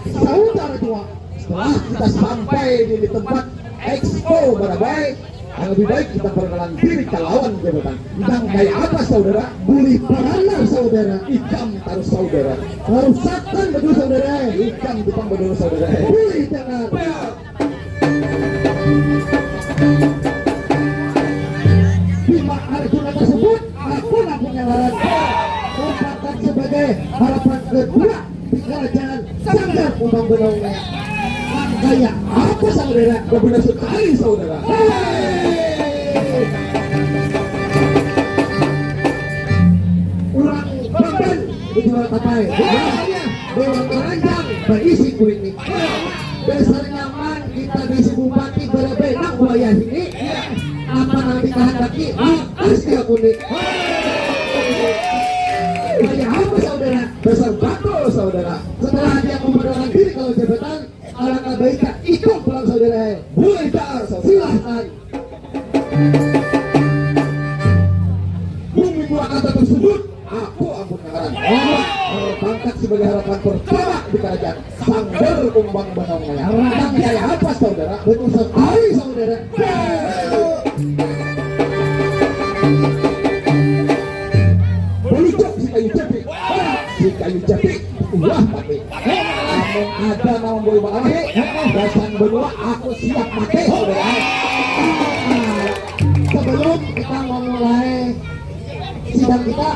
saudara tua. Setelah kita sampai di tempat expo Barabai, yang lebih baik kita perkenalan diri ke lawan jabatan. Yang kayak apa saudara? Buli parana saudara, ikam taruh saudara. Harusakan betul saudara, ikam Jepang betul saudara. Buli jangan. Bima Arjuna tersebut, aku punya laran. Merupakan sebagai harapan kedua di kerajaan Sanggar Umbang Benongnya. Kayak apa saudara? Benar sekali saudara. Urang Bamban dijual tapai. Dewan keranjang berisi kulit nih. Besar nyaman kita bisi bupati berbeda wilayah ini. Apa nanti kehendaki? Pasti aku nih. Kayak apa saudara? Besar batu saudara. Setelah dia memperkenalkan diri kalau jabatan, alangkah baiknya ikut pulang saudara. Mulai dar, silahkan. Bumi kata tersebut, aku ampun ngaran. Berpangkat sebagai harapan pertama di kerajaan Sanggar Umbang Benongnya. Yang kayak apa saudara? Betul sekali saudara. Belicok si kayu jepit. Si kayu jepit. Wah tapi namun ada nama boy balik dasar benua aku siap mati saudara. Sebelum kita memulai sidang kita,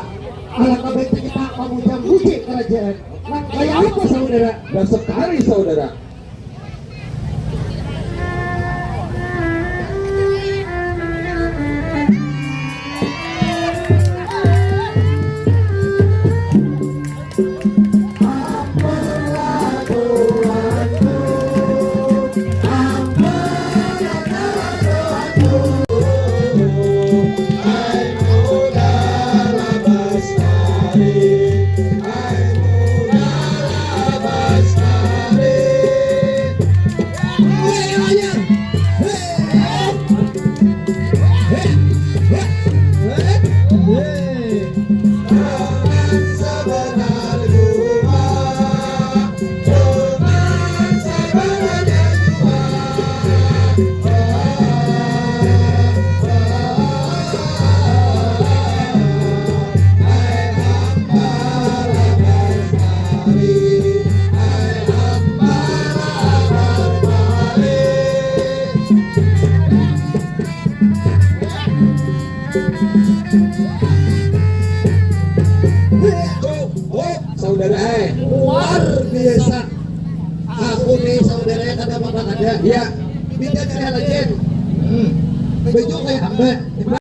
alangkah baiknya kita memuja-muji kerajaan. Nah, kayak apa saudara? Dan sekali saudara. Saudara, luar biasa. Aku nih saudara kada makan ada. Ya, kita cari legend. Bejo kayak hamba.